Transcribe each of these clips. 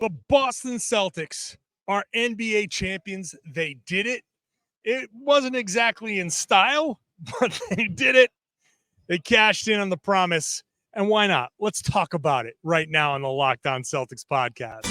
The Boston Celtics are NBA champions. They did it. It wasn't exactly in style, but they did it. They cashed in on the promise. And why not? Let's talk about it right now on the Locked On Celtics podcast.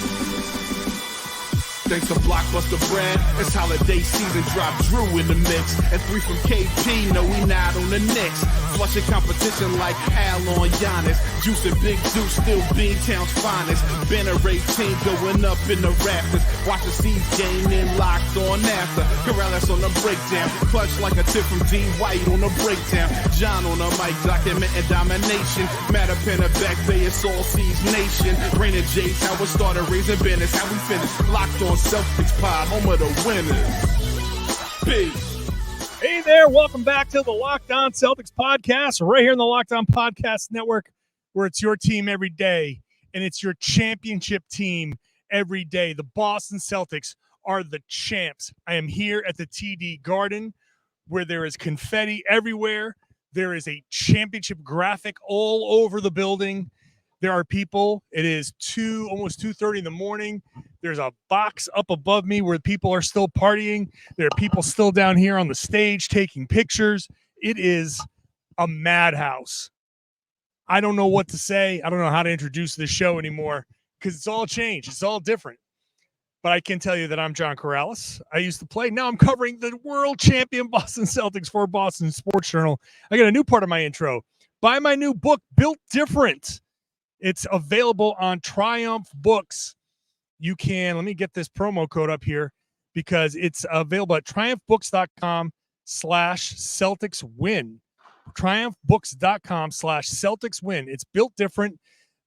Thanks to Blockbuster brand, it's holiday season, drop Drew in the mix. And 3 from KP, no we not on the Knicks. Flushing competition like Al on Giannis. Juice and Big Juice, still Beantown's finest. Banner 18 going up in the rafters. Watch the C's game in locked on after. Karalis on the breakdown, clutch like a tip from D White on the breakdown. John on the mic, documenting domination. Matter pen a back bay, it's all C's nation. Rain and J's, how we started, raising banners, how we finish. Locked on Celtics pod, home of the winners. Peace. Hey there, welcome back to the Locked On Celtics podcast, right here in the Locked On Podcast Network, where it's your team every day, and it's your championship team every day. The Boston Celtics are the champs. I am here at the TD Garden, where there is confetti everywhere. There is a championship graphic all over the building. There are people. It is almost 2:30 in the morning. There's a box up above me where people are still partying. There are people still down here on the stage taking pictures. It is a madhouse. I don't know what to say. I don't know how to introduce this show anymore because it's all changed. It's all different. But I can tell you that I'm John Karalis. I used to play. Now I'm covering the world champion Boston Celtics for Boston Sports Journal. I got a new part of my intro. Buy my new book, Built Different. It's available on Triumph Books. You can, let me get this promo code up here because it's available at triumphbooks.com/CelticsWin. triumphbooks.com/CelticsWin. It's built different.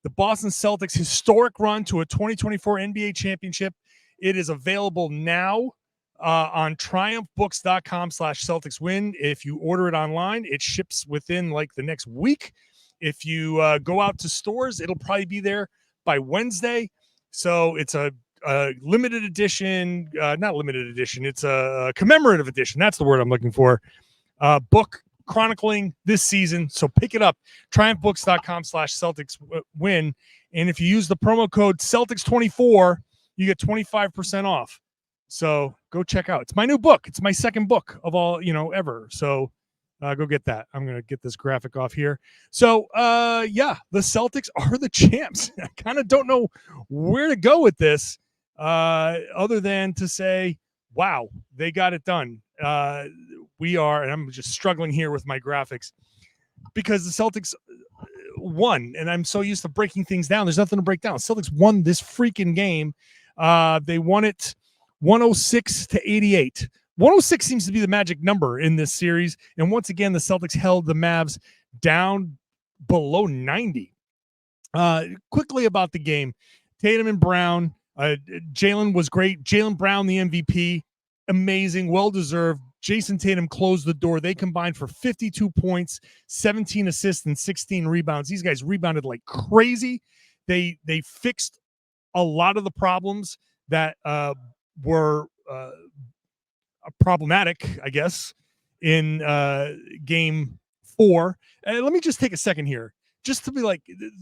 The Boston Celtics historic run to a 2024 NBA championship. It is available now on triumphbooks.com/CelticsWin. If you order it online, it ships within like the next week. If you go out to stores, it'll probably be there by Wednesday. So it's a limited edition, not limited edition. It's a commemorative edition. That's the word I'm looking for. Book chronicling this season. So pick it up. Triumphbooks.com/CelticsWin. And if you use the promo code Celtics24, you get 25% off. So go check out. It's my new book. It's my second book of all, ever. So go get that. I'm going to get this graphic off here. So, the Celtics are the champs. I kind of don't know where to go with this other than to say, wow, they got it done. We are, and I'm just struggling here with my graphics because the Celtics won, and I'm so used to breaking things down. There's nothing to break down. Celtics won this freaking game. They won it 106-88. 106 seems to be the magic number in this series. And once again, the Celtics held the Mavs down below 90. Quickly about the game, Tatum and Brown, Jaylen was great. Jaylen Brown, the MVP, amazing, well-deserved. Jayson Tatum closed the door. They combined for 52 points, 17 assists, and 16 rebounds. These guys rebounded like crazy. They fixed a lot of the problems that were problematic, I guess, in game 4. Let me just take a second here just to be like,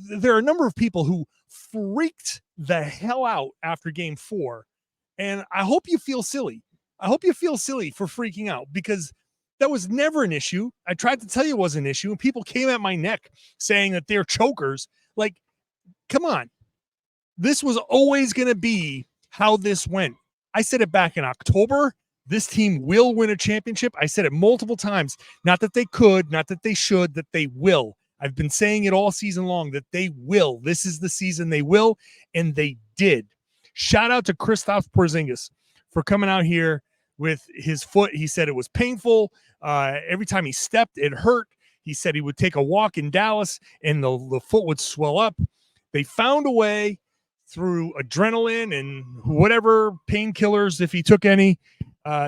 there are a number of people who freaked the hell out after game 4. And I hope you feel silly. I hope you feel silly for freaking out because that was never an issue. I tried to tell you it was an issue and people came at my neck saying that they're chokers. Like, come on. This was always going to be how this went. I said it back in October. This team will win a championship. I said it multiple times. Not that they could, not that they should, that they will. I've been saying it all season long that they will. This is the season they will, and they did. Shout out to Kristaps Porzingis for coming out here with his foot. He said it was painful. Every time he stepped, it hurt. He said he would take a walk in Dallas, and the foot would swell up. They found a way through adrenaline and whatever painkillers, if he took any.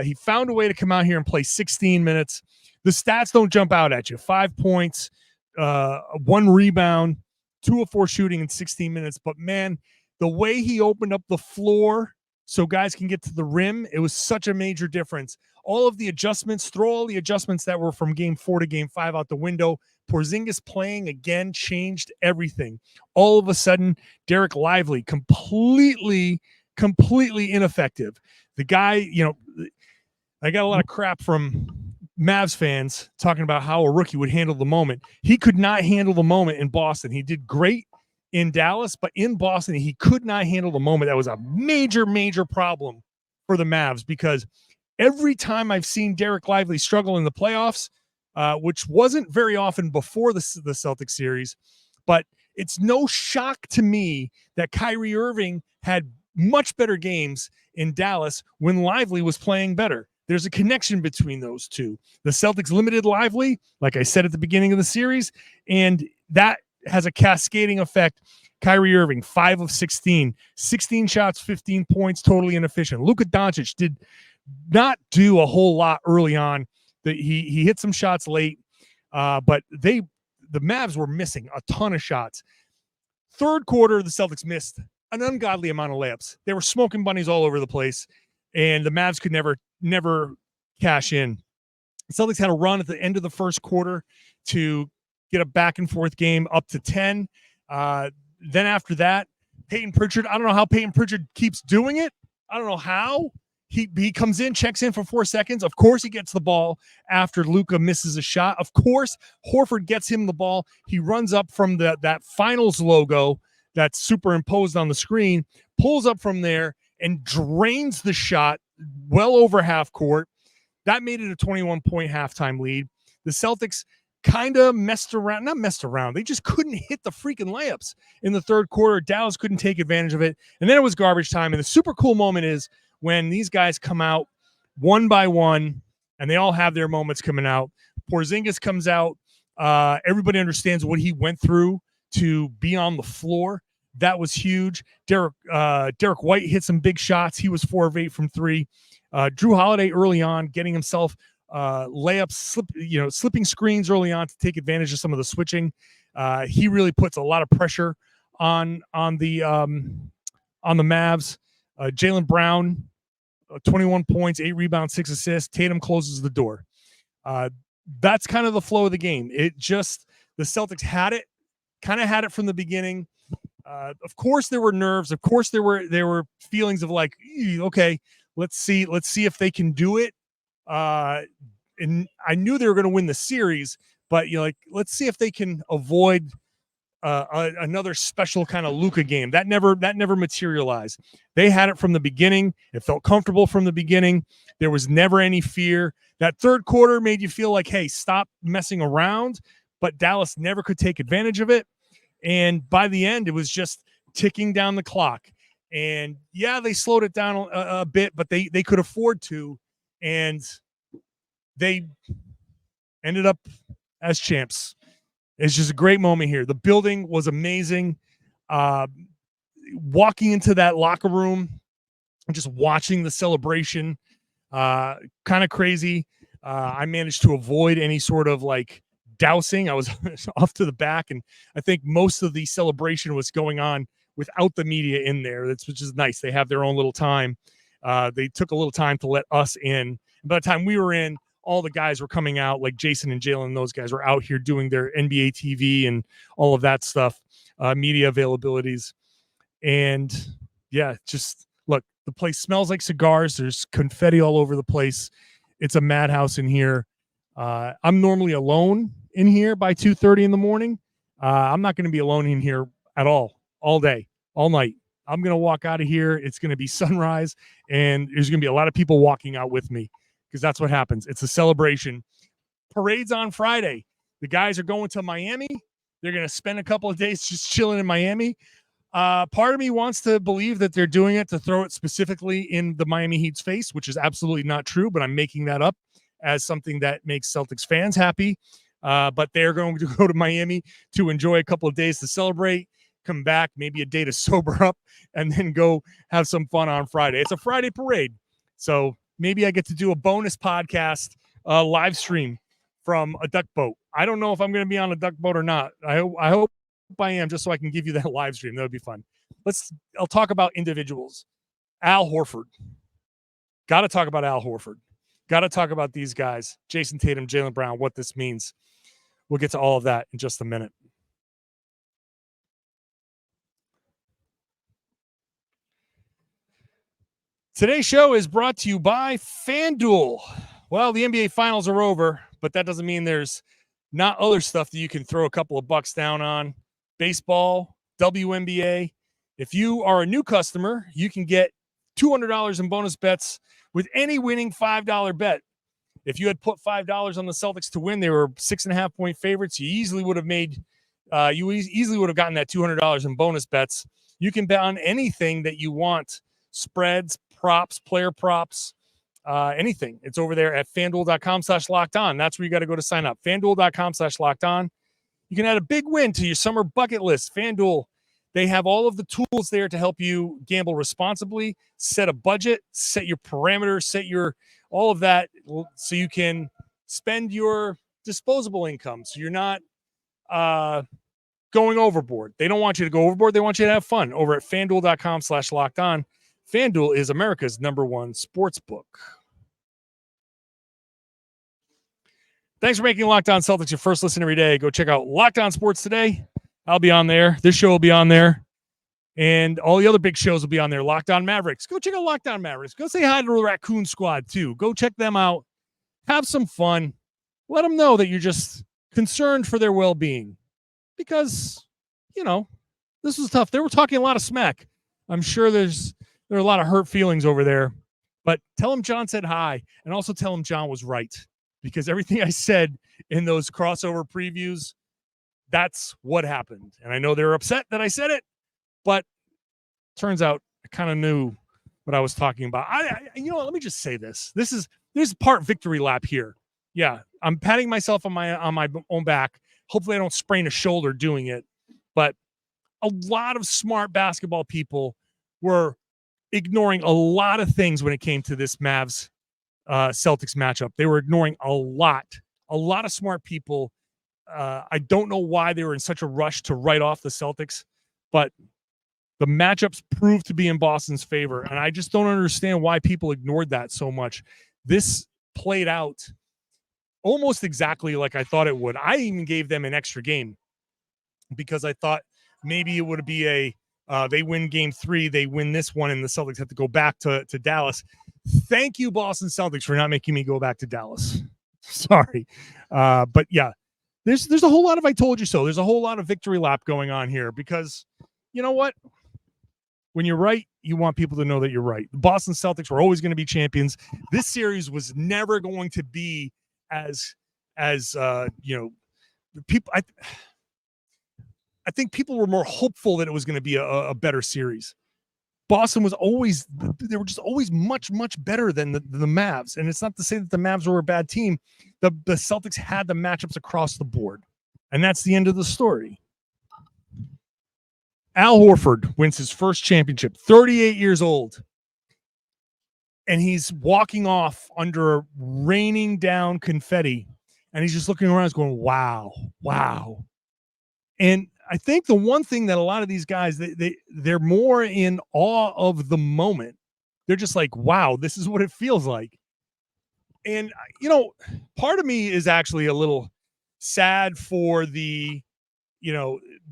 He found a way to come out here and play 16 minutes. The stats don't jump out at you. 5 points, 1 rebound, 2 of 4 shooting in 16 minutes. But, man, the way he opened up the floor so guys can get to the rim. It was such a major difference. All of the adjustments, throw all the adjustments that were from game 4 to game 5 out the window. Porzingis playing again changed everything. All of a sudden, Derek Lively completely ineffective. The guy, you know, I got a lot of crap from Mavs fans talking about how a rookie would handle the moment. He could not handle the moment in Boston. He did great in Dallas, but in Boston, he could not handle the moment. That was a major problem for the Mavs, because every time I've seen Derek Lively struggle in the playoffs, which wasn't very often before the Celtics series, but it's no shock to me that Kyrie Irving had much better games in Dallas when Lively was playing better. There's a connection between those two. The Celtics limited Lively, like I said at the beginning of the series, and that has a cascading effect. Kyrie Irving, 5 of 16, 16 shots, 15 points, totally inefficient. Luka Doncic did not do a whole lot early on. He hit some shots late, but the Mavs were missing a ton of shots. Third quarter, the Celtics missed an ungodly amount of layups. They were smoking bunnies all over the place, and the Mavs could never cash in. The Celtics had a run at the end of the first quarter to get a back and forth game up to 10. Then after that, Peyton Pritchard, I don't know how Peyton Pritchard keeps doing it. I don't know how. He comes in, checks in for 4 seconds. Of course, he gets the ball after Luka misses a shot. Of course, Horford gets him the ball. He runs up from that finals logo that's superimposed on the screen, pulls up from there, and drains the shot well over half court. That made it a 21-point halftime lead. The Celtics kind of not messed around. They just couldn't hit the freaking layups in the third quarter. Dallas couldn't take advantage of it. And then it was garbage time. And the super cool moment is when these guys come out one by one, and they all have their moments coming out. Porzingis comes out. Everybody understands what he went through to be on the floor. That was huge. Derek White hit some big shots. He was 4 of 8 from 3. Drew Holiday early on getting himself layups, slipping screens early on to take advantage of some of the switching. He really puts a lot of pressure on the Mavs. Jaylen Brown, 21 points, 8 rebounds, 6 assists. Tatum closes the door. That's kind of the flow of the game. The Celtics had it from the beginning. Of course there were nerves. Of course there were feelings of like, okay, let's see if they can do it. And I knew they were going to win the series, but let's see if they can avoid another special kind of Luka game. That never materialized. They had it from the beginning. It felt comfortable from the beginning. There was never any fear. That third quarter made you feel like, hey, stop messing around. But Dallas never could take advantage of it. And by the end, it was just ticking down the clock. And yeah, they slowed it down a bit, but they could afford to. And they ended up as champs. It's just a great moment here. The building was amazing. Walking into that locker room and just watching the celebration, kind of crazy. I managed to avoid any sort of like dousing. I was off to the back, and I think most of the celebration was going on without the media in there, which is nice. They have their own little time. They took a little time to let us in. By the time we were in, all the guys were coming out, like Jayson and Jaylen. Those guys were out here doing their NBA TV and all of that stuff, media availabilities. And yeah, just look, the place smells like cigars. There's confetti all over the place. It's a madhouse in here. I'm normally alone in here by 2:30 in the morning. I'm not going to be alone in here at all day, all night. I'm going to walk out of here. It's going to be sunrise, and there's going to be a lot of people walking out with me, because that's what happens. It's a celebration. Parade's on Friday. The guys are going to Miami. They're going to spend a couple of days just chilling in Miami. Part of me wants to believe that they're doing it to throw it specifically in the Miami Heat's face, which is absolutely not true, but I'm making that up as something that makes Celtics fans happy. But they're going to go to Miami to enjoy a couple of days to celebrate, come back, maybe a day to sober up, and then go have some fun on Friday. It's a Friday parade. So maybe I get to do a bonus podcast live stream from a duck boat. I don't know if I'm going to be on a duck boat or not. I hope I am, just so I can give you that live stream. That would be fun. I'll talk about individuals. Al Horford. Got to talk about Al Horford. Got to talk about these guys, Jayson Tatum, Jaylen Brown, what this means. We'll get to all of that in just a minute. Today's show is brought to you by FanDuel. Well, the NBA Finals are over, but that doesn't mean there's not other stuff that you can throw a couple of bucks down on. Baseball, WNBA. If you are a new customer, you can get $200 in bonus bets with any winning $5 bet. If you had put $5 on the Celtics to win, they were 6.5-point favorites. You easily would have gotten that $200 in bonus bets. You can bet on anything that you want: spreads, props, player props, anything. It's over there at FanDuel.com/lockedon. That's where you got to go to sign up. FanDuel.com/lockedon. You can add a big win to your summer bucket list. FanDuel, they have all of the tools there to help you gamble responsibly, set a budget, set your parameters, set your all of that so you can spend your disposable income. So you're not going overboard. They don't want you to go overboard. They want you to have fun over at FanDuel.com/lockedon. FanDuel is America's #1 sports book. Thanks for making Locked On Celtics your first listen every day. Go check out Locked On Sports today. I'll be on there. This show will be on there. And all the other big shows will be on there. Locked On Mavericks. Go check out Locked On Mavericks. Go say hi to the Raccoon Squad, too. Go check them out. Have some fun. Let them know that you're just concerned for their well-being. Because, this was tough. They were talking a lot of smack. I'm sure there are a lot of hurt feelings over there. But tell them John said hi. And also tell them John was right. Because everything I said in those crossover previews, that's what happened. And I know they were upset that I said it. But turns out I kind of knew what I was talking about. Let me just say this. This is part victory lap here. Yeah, I'm patting myself on my own back. Hopefully I don't sprain a shoulder doing it. But a lot of smart basketball people were ignoring a lot of things when it came to this Mavs Celtics matchup. They were ignoring a lot of smart people. I don't know why they were in such a rush to write off the Celtics, but the matchups proved to be in Boston's favor, and I just don't understand why people ignored that so much. This played out almost exactly like I thought it would. I even gave them an extra game because I thought maybe it would be they win game 3, they win this one, and the Celtics have to go back to Dallas. Thank you, Boston Celtics, for not making me go back to Dallas. Sorry. But yeah, there's a whole lot of I told you so. There's a whole lot of victory lap going on here because you know what? When you're right, you want people to know that you're right. The Boston Celtics were always going to be champions. This series was never going to be as people. I think people were more hopeful that it was going to be a better series. Boston was always, they were just always much, much better than the Mavs. And it's not to say that the Mavs were a bad team. The Celtics had the matchups across the board. And that's the end of the story. Al Horford wins his first championship, 38 years old. And he's walking off under raining down confetti. And he's just looking around, he's going, wow. And I think the one thing that a lot of these guys, they're more in awe of the moment. They're just like, wow, this is what it feels like. And, part of me is actually a little sad for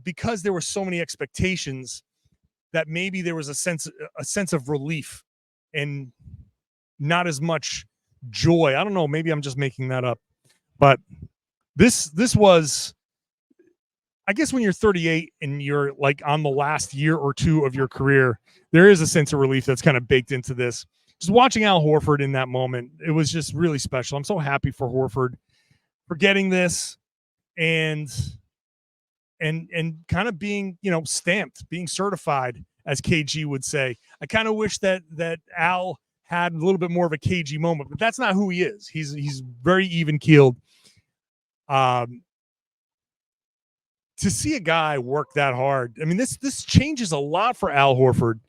because there were so many expectations that maybe there was a sense of relief and not as much joy. I don't know. Maybe I'm just making that up, but this was, I guess when you're 38 and you're like on the last year or two of your career, there is a sense of relief that's kind of baked into this. Just watching Al Horford in that moment, it was just really special. I'm so happy for Horford for getting this and kind of being, stamped, being certified, as KG would say. I kind of wish that Al had a little bit more of a KG moment, but that's not who he is. He's very even keeled. To see a guy work that hard, I mean, this changes a lot for Al Horford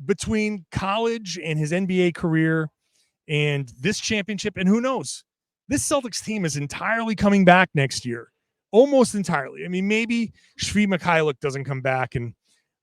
between college and his NBA career and this championship. And who knows, this Celtics team is entirely coming back next year, almost entirely. I mean, maybe Svi Mikhailuk doesn't come back and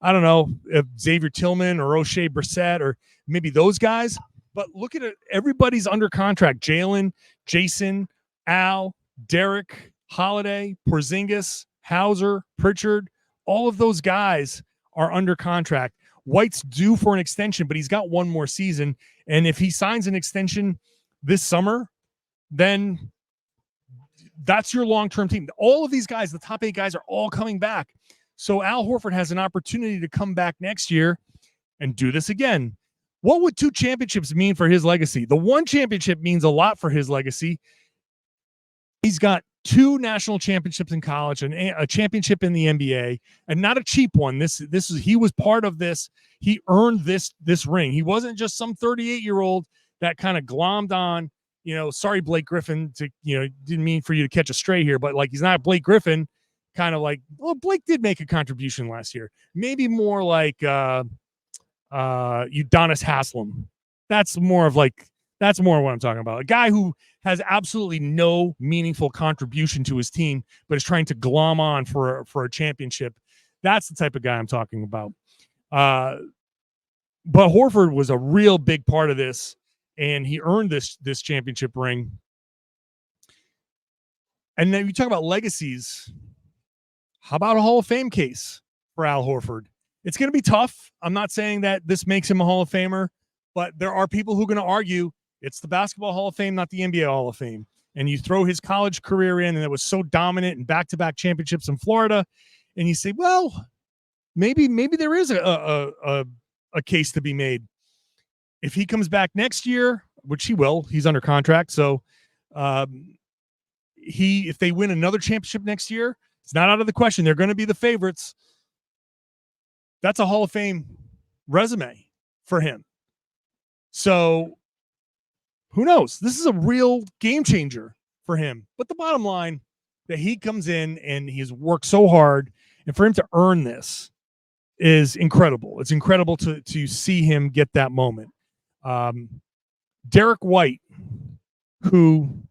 I don't know if Xavier Tillman or O'Shea Brissett or maybe those guys. But look at it. Everybody's under contract. Jaylen, Jayson, Al, Derek, Holiday, Porzingis, Hauser, Pritchard. All of those guys are under contract. White's due for an extension, but he's got one more season. And if he signs an extension this summer, then that's your long-term team. All of these guys, the top 8 guys, are all coming back. So Al Horford has an opportunity to come back next year and do this again. What would 2 championships mean for his legacy? The 1 championship means a lot for his legacy. He's got 2 national championships in college and a championship in the NBA, and not a cheap one. He was part of this. He earned this ring. He wasn't just some 38-year-old that kind of glommed on, sorry, Blake Griffin, didn't mean for you to catch a stray here, but like, he's not Blake Griffin, kind of like, well, Blake did make a contribution last year. Maybe more like Udonis Haslem. That's more of what I'm talking about. A guy who has absolutely no meaningful contribution to his team, but is trying to glom on for a championship. That's the type of guy I'm talking about. But Horford was a real big part of this, and he earned this championship ring. And then you talk about legacies. How about a Hall of Fame case for Al Horford? It's going to be tough. I'm not saying that this makes him a Hall of Famer, but there are people who are going to argue it's the Basketball Hall of Fame, not the NBA Hall of Fame. And you throw his college career in, and it was so dominant and back-to-back championships in Florida, and you say, well, maybe there is a case to be made. If he comes back next year, which he will, he's under contract. So if they win another championship next year, it's not out of the question. They're going to be the favorites. That's a Hall of Fame resume for him. So who knows? This is a real game changer for him. But the bottom line, that he comes in and he's worked so hard, and for him to earn this is incredible. It's incredible to see him get that moment. Derek White, who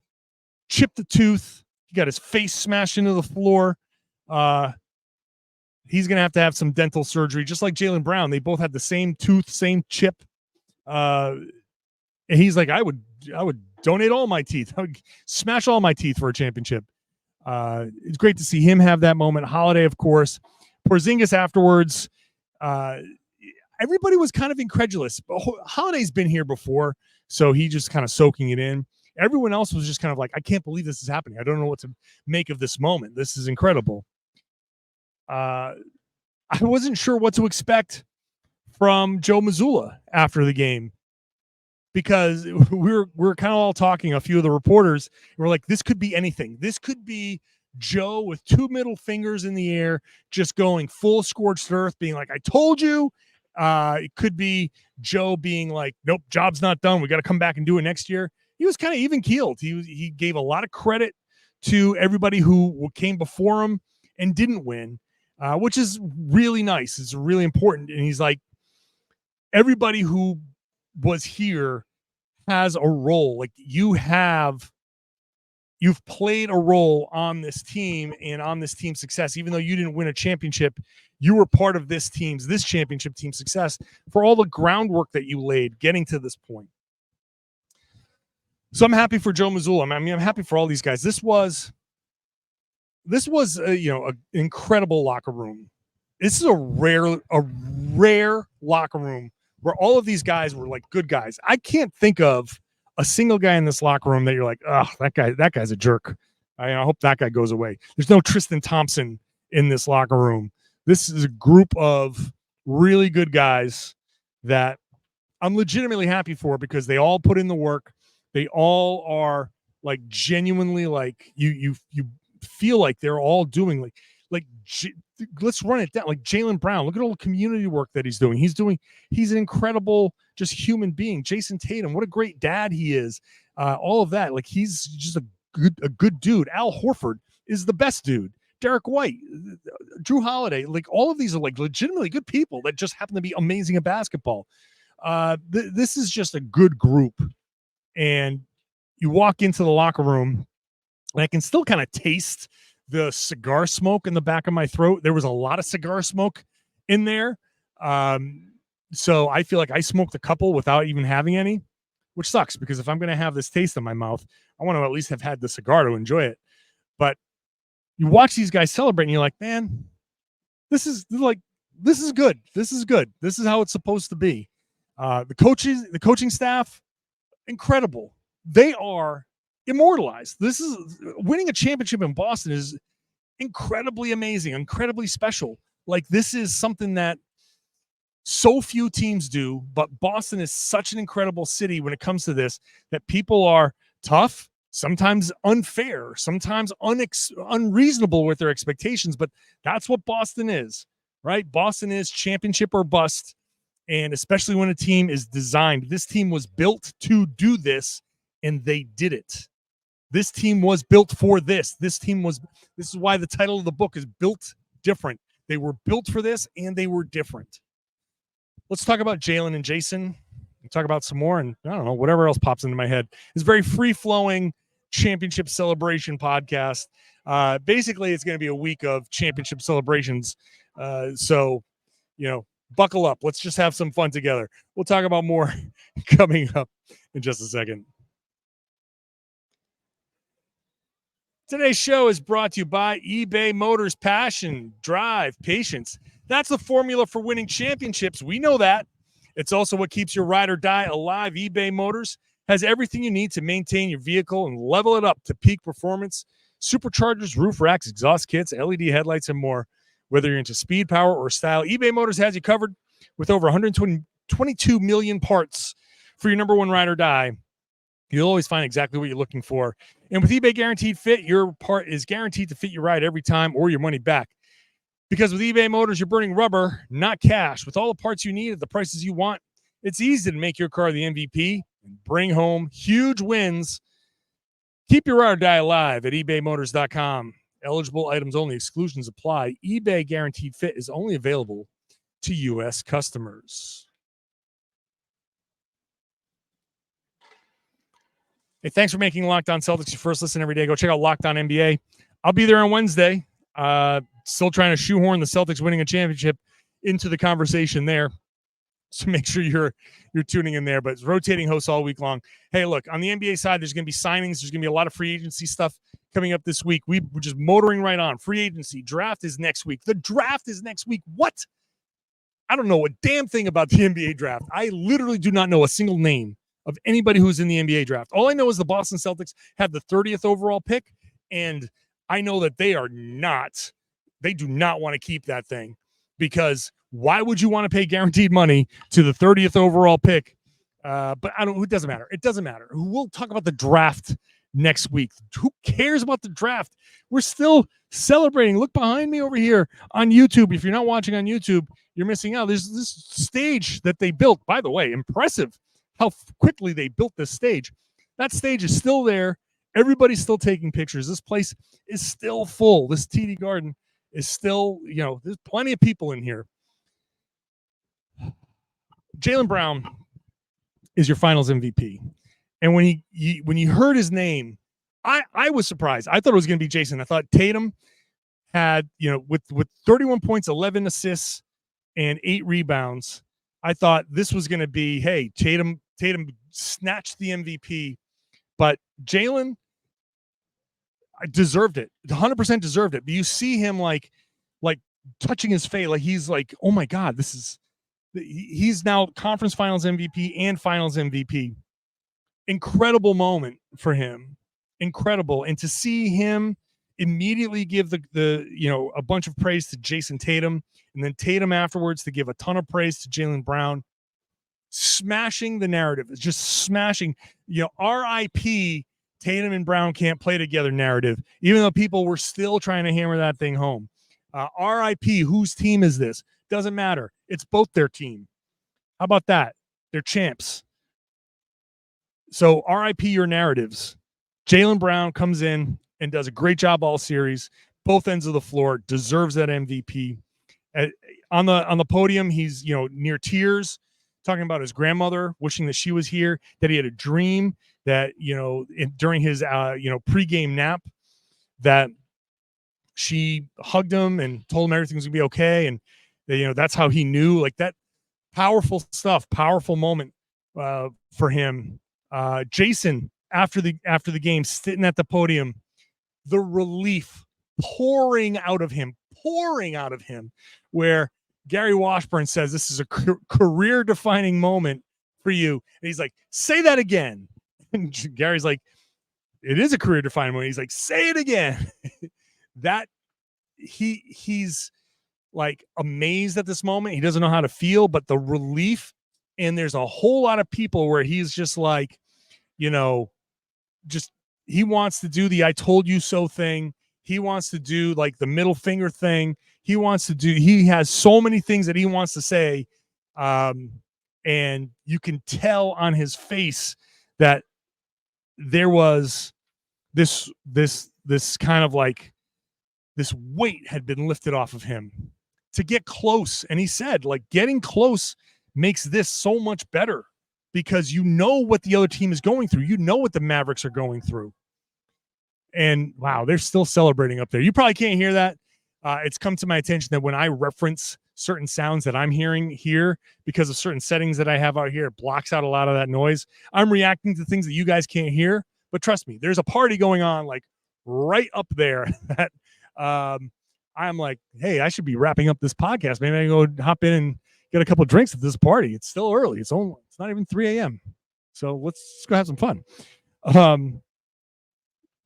chipped a tooth, he got his face smashed into the floor. He's going to have some dental surgery, just like Jaylen Brown. They both had the same tooth, same chip. And he's like, I would donate all my teeth. I would smash all my teeth for a championship. It's great to see him have that moment. Holiday, of course. Porzingis afterwards. Everybody was kind of incredulous. Holiday's been here before, so he just kind of soaking it in. Everyone else was just kind of like, I can't believe this is happening. I don't know what to make of this moment. This is incredible. I wasn't sure what to expect from Joe Mazzulla after the game, because we're kind of all talking, a few of the reporters, we're like, this could be anything. This could be Joe with 2 middle fingers in the air, just going full scorched earth, being like, I told you. It could be Joe being like, nope, job's not done. We got to come back and do it next year. He was kind of even keeled. He gave a lot of credit to everybody who came before him and didn't win, which is really nice. It's really important. And he's like, everybody who was here has a role. Like, you've played a role on this team and on this team's success. Even though you didn't win a championship, you were part of this championship team's success for all the groundwork that you laid getting to this point. So I'm happy for Joe Mazzulla. I'm happy for all these guys. This was an incredible locker room. This is a rare locker room where all of these guys were like good guys. I can't think of a single guy in this locker room that you're like, oh, that guy's a jerk. I hope that guy goes away. There's no Tristan Thompson in this locker room. This is a group of really good guys that I'm legitimately happy for, because they all put in the work. They all are like genuinely, like you feel like they're all doing let's run it down. Like Jaylen Brown, look at all the community work that he's doing. He's an incredible just human being. Jayson Tatum, what a great dad he is. All of that. Like, he's just a good dude. Al Horford is the best dude. Derek White, Drew Holiday, like all of these are like legitimately good people that just happen to be amazing at basketball. This is just a good group. And you walk into the locker room, and I can still kind of taste the cigar smoke in the back of my throat. There was a lot of cigar smoke in there. So I feel like I smoked a couple without even having any, which sucks because if I'm going to have this taste in my mouth, I want to at least have had the cigar to enjoy it. But you watch these guys celebrate and you're like, man, this is good. This is good. This is how it's supposed to be. The coaching staff, incredible. They are immortalized. This is winning a championship in Boston is incredibly amazing, incredibly special. Like this is something that so few teams do, but Boston is such an incredible city when it comes to this that people are tough, sometimes unfair, sometimes unreasonable with their expectations, but that's what Boston is, right? Boston is championship or bust, and especially when a team is designed. This team was built to do this, and they did it. This team was built for this. This is why the title of the book is Built Different. They were built for this, and they were different. Let's talk about Jaylen and Jayson. We'll talk about some more, and I don't know, whatever else pops into my head. It's a very free-flowing championship celebration podcast. Basically, it's going to be a week of championship celebrations. So, buckle up. Let's just have some fun together. We'll talk about more coming up in just a second. Today's show is brought to you by eBay Motors. Passion, drive, patience. That's the formula for winning championships. We know that. It's also what keeps your ride or die alive. eBay Motors has everything you need to maintain your vehicle and level it up to peak performance. Superchargers, roof racks, exhaust kits, LED headlights, and more. Whether you're into speed, power, or style, eBay Motors has you covered with over 122 million parts for your number one ride or die. You'll always find exactly what you're looking for. And with eBay Guaranteed Fit, your part is guaranteed to fit your ride every time or your money back. Because with eBay Motors, you're burning rubber, not cash. With all the parts you need at the prices you want, it's easy to make your car the MVP and bring home huge wins. Keep your ride or die alive at ebaymotors.com. Eligible items only. Exclusions apply. eBay Guaranteed Fit is only available to U.S. customers. Hey, thanks for making Locked On Celtics your first listen every day. Go check out Locked On NBA. I'll be there on Wednesday. Still trying to shoehorn the Celtics winning a championship into the conversation there. So make sure you're tuning in there. But it's rotating hosts all week long. Hey, look, on the NBA side, there's going to be signings. There's going to be a lot of free agency stuff coming up this week. We're just motoring right on. Free agency. Draft is next week. The draft is next week. What? I don't know a damn thing about the NBA draft. I literally do not know a single name of anybody who's in the NBA draft. All I know is the Boston Celtics have the 30th overall pick, and I know that they do not want to keep that thing, because why would you want to pay guaranteed money to the 30th overall pick? But it doesn't matter. It doesn't matter. We'll talk about the draft next week. Who cares about the draft? We're still celebrating. Look behind me over here on YouTube. If you're not watching on YouTube, you're missing out. There's this stage that they built. By the way, impressive how quickly they built this stage. That stage is still there. Everybody's still taking pictures. This place is still full. This TD Garden is still, there's plenty of people in here. Jaylen Brown is your finals MVP. And when you heard his name, I was surprised. I thought it was going to be Jayson. I thought Tatum had, with 31 points, 11 assists, and 8 rebounds. I thought this was going to be, hey, Tatum snatched the MVP, but Jaylen deserved it. 100% deserved it. But you see him like touching his face, like he's like, oh my God, he's now conference finals MVP and finals MVP. Incredible moment for him. Incredible. And to see him immediately give the a bunch of praise to Jayson Tatum, and then Tatum afterwards to give a ton of praise to Jaylen Brown, smashing the narrative. It's just smashing, RIP Tatum and Brown can't play together narrative, even though people were still trying to hammer that thing home. RIP, whose team is this? Doesn't matter. It's both their team. How about that? They're champs. So RIP your narratives. Jaylen Brown comes in and does a great job all series, both ends of the floor, deserves that MVP. On the podium, he's near tears, talking about his grandmother, wishing that she was here, that he had a dream that during his pregame nap that she hugged him and told him everything was gonna be okay, and That's how he knew, like, that powerful stuff, powerful moment for him. Jayson, after the game, sitting at the podium, the relief pouring out of him, where Gary Washburn says this is a career-defining moment for you. And he's like, say that again. And Gary's like, it is a career-defining moment. He's like, say it again. That he's like amazed at this moment. He doesn't know how to feel, but the relief. And there's a whole lot of people where he's just like, just he wants to do the I told you so thing. He wants to do like the middle finger thing. He has so many things that he wants to say. And you can tell on his face that there was this kind of like this weight had been lifted off of him to get close. And he said, like, getting close makes this so much better because you know what the other team is going through. You know what the Mavericks are going through. And wow, they're still celebrating up there. You probably can't hear that. It's come to my attention that when I reference certain sounds that I'm hearing here because of certain settings that I have out here, it blocks out a lot of that noise. I'm reacting to things that you guys can't hear, but trust me, there's a party going on like right up there that I'm like, hey, I should be wrapping up this podcast. Maybe I can go hop in and get a couple of drinks at this party. It's still early. It's not even 3 a.m. So let's go have some fun.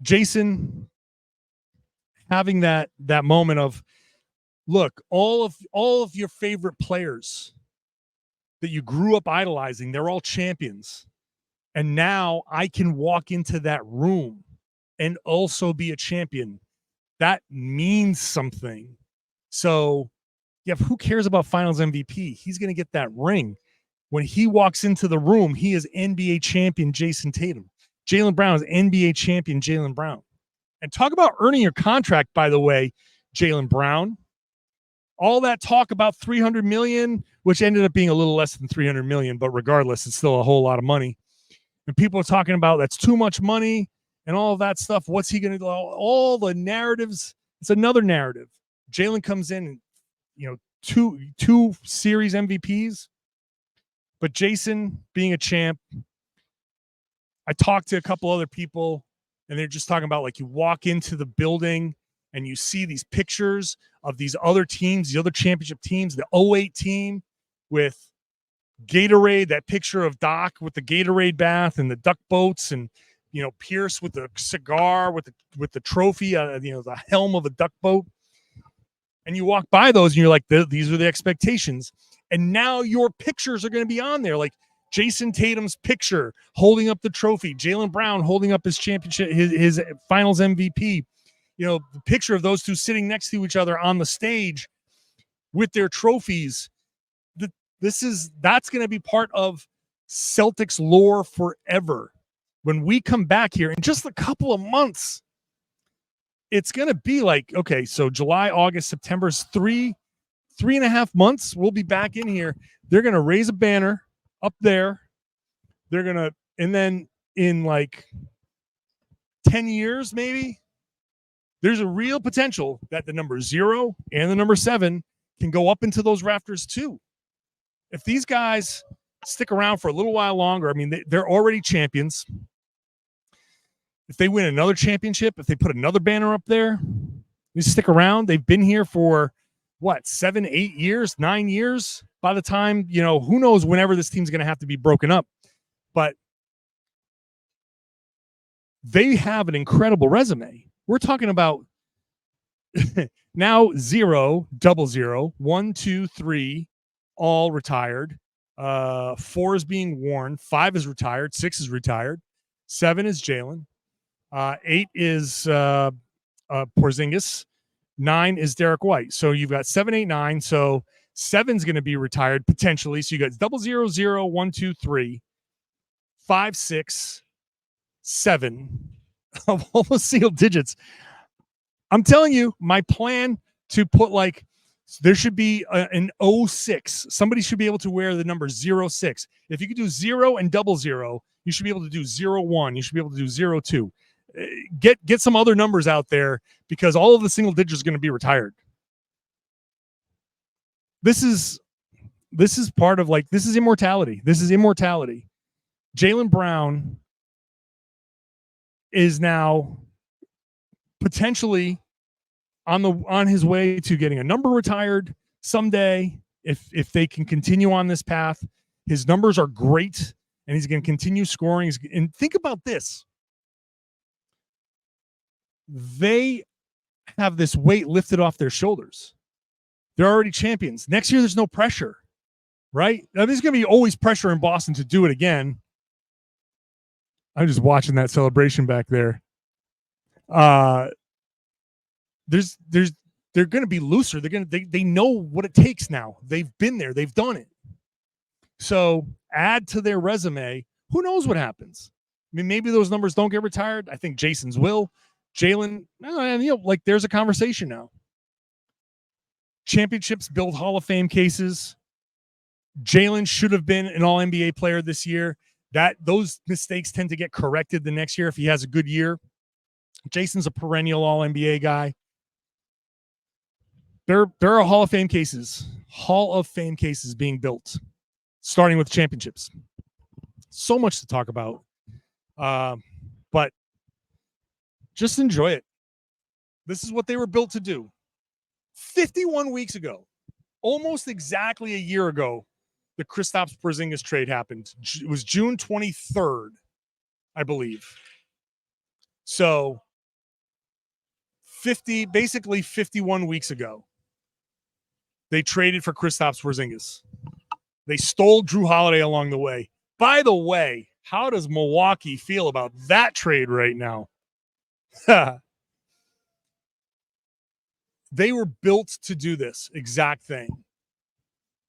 Jayson having that moment of, look, all of your favorite players that you grew up idolizing, they're all champions. And now I can walk into that room and also be a champion. That means something. So, yeah, who cares about Finals MVP? He's going to get that ring. When he walks into the room, he is NBA champion Jayson Tatum. Jaylen Brown is NBA champion Jaylen Brown. And talk about earning your contract, by the way, Jaylen Brown. All that talk about $300 million, which ended up being a little less than $300 million, but regardless, it's still a whole lot of money. And people are talking about that's too much money and all of that stuff. What's he going to do? All the narratives. It's another narrative. Jaylen comes in and, two series MVPs. But Jayson being a champ, I talked to a couple other people, and they're just talking about, like, you walk into the building and you see these pictures of these other teams, the other championship teams, the 08 team with Gatorade, that picture of Doc with the Gatorade bath and the duck boats, and, Pierce with the cigar, with the trophy, the helm of a duck boat. And you walk by those and you're like, these are the expectations. And now your pictures are going to be on there. Like Jayson Tatum's picture holding up the trophy, Jaylen Brown holding up his championship, his finals MVP, the picture of those two sitting next to each other on the stage with their trophies. That's going to be part of Celtics lore forever. When we come back here in just a couple of months, it's going to be like, okay, so July, August, September's 3.5 months. We'll be back in here. They're going to raise a banner up there. They're going to, and then in like 10 years, maybe, there's a real potential that the number 0 and the number 7 can go up into those rafters too. If these guys stick around for a little while longer, I mean, they're already champions. If they win another championship, if they put another banner up there, they stick around. They've been here for what, 7, 8 years, 9 years by the time, who knows whenever this team's going to have to be broken up. But they have an incredible resume. We're talking about now 0, 00, 1, 2, 3, all retired. 4 is being worn. 5 is retired. 6 is retired. 7 is Jaylen. 8 is Porzingis. 9 is Derek White. So you've got 7, 8, 9. So 7's going to be retired potentially. So you got 0, 0, 1, 2, 3, 5, 6, 7 of almost single digits. I'm telling you, my plan to put there should be an 06. Somebody should be able to wear the number 06. If you could do 0 and 00, you should be able to do 01. You should be able to do 02. Get some other numbers out there because all of the single digits are going to be retired. this is part of like, this is immortality. This is immortality. Jaylen Brown is now potentially on his way to getting a number retired someday. If they can continue on this path, his numbers are great and he's going to continue scoring. And think about this. They have this weight lifted off their shoulders. They're already champions. Next year, there's no pressure, right? Now, there's going to be always pressure in Boston to do it again. I'm just watching that celebration back there. They're going to be looser. They know what it takes now. They've been there. They've done it. So add to their resume. Who knows what happens? I mean, maybe those numbers don't get retired. I think Jayson's will. Jaylen, like there's a conversation now. Championships build Hall of Fame cases. Jaylen should have been an All-NBA player this year. Those mistakes tend to get corrected the next year if he has a good year. Jayson's a perennial All-NBA guy. There are Hall of Fame cases being built, starting with championships. So much to talk about, but just enjoy it. This is what they were built to do. 51 weeks ago, almost exactly a year ago, the Kristaps Porzingis trade happened. It was June 23rd, I believe. So basically 51 weeks ago, they traded for Kristaps Porzingis. They stole Drew Holiday along the way. By the way, how does Milwaukee feel about that trade right now? They were built to do this exact thing.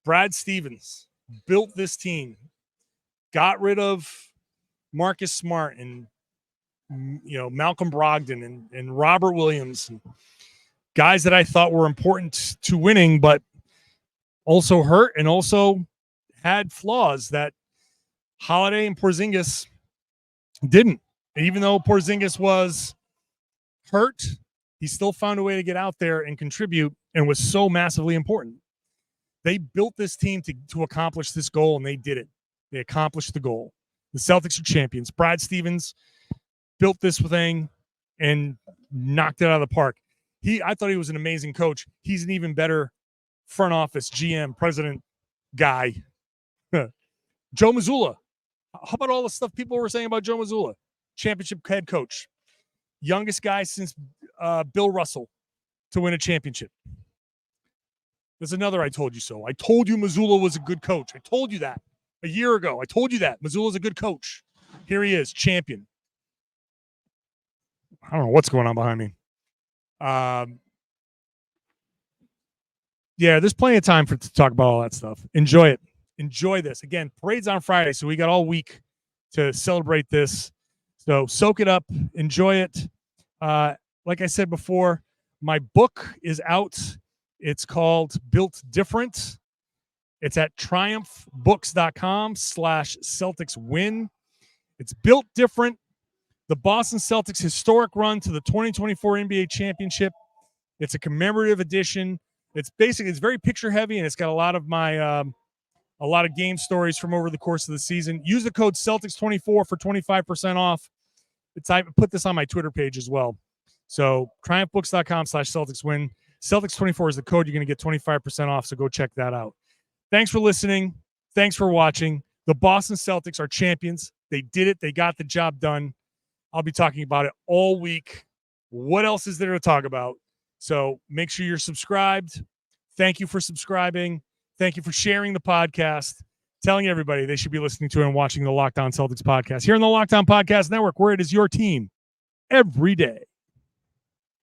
Brad Stevens built this team, got rid of Marcus Smart and Malcolm Brogdon and Robert Williams, and guys that I thought were important to winning, but also hurt and also had flaws that Holiday and Porzingis didn't. Even though Porzingis was hurt, he still found a way to get out there and contribute and was so massively important. They built this team to accomplish this goal, and they did it. They accomplished the goal. The Celtics are champions. Brad Stevens built this thing and knocked it out of the park. I thought he was an amazing coach. He's an even better front office, GM, president guy. Joe Mazzulla. How about all the stuff people were saying about Joe Mazzulla? Championship head coach. Youngest guy since Bill Russell to win a championship. There's another I told you so. I told you Mazzulla was a good coach. I told you that a year ago. I told you that. Mazzulla's a good coach. Here he is, champion. I don't know what's going on behind me. Yeah, there's plenty of time to talk about all that stuff. Enjoy it. Enjoy this. Again, parade's on Friday, so we got all week to celebrate this. So soak it up. Enjoy it. Like I said before, my book is out. It's called Built Different. It's at triumphbooks.com/CelticsWin. It's Built Different. The Boston Celtics historic run to the 2024 NBA championship. It's a commemorative edition. It's very picture heavy, and it's got a lot of my a lot of game stories from over the course of the season. Use the code Celtics24 for 25% off. I put this on my Twitter page as well. So triumphbooks.com/CelticsWin. Celtics24 is the code. You're going to get 25% off, so go check that out. Thanks for listening. Thanks for watching. The Boston Celtics are champions. They did it. They got the job done. I'll be talking about it all week. What else is there to talk about? So make sure you're subscribed. Thank you for subscribing. Thank you for sharing the podcast, telling everybody they should be listening to and watching the Locked On Celtics podcast here on the Locked On Podcast Network, where it is your team every day.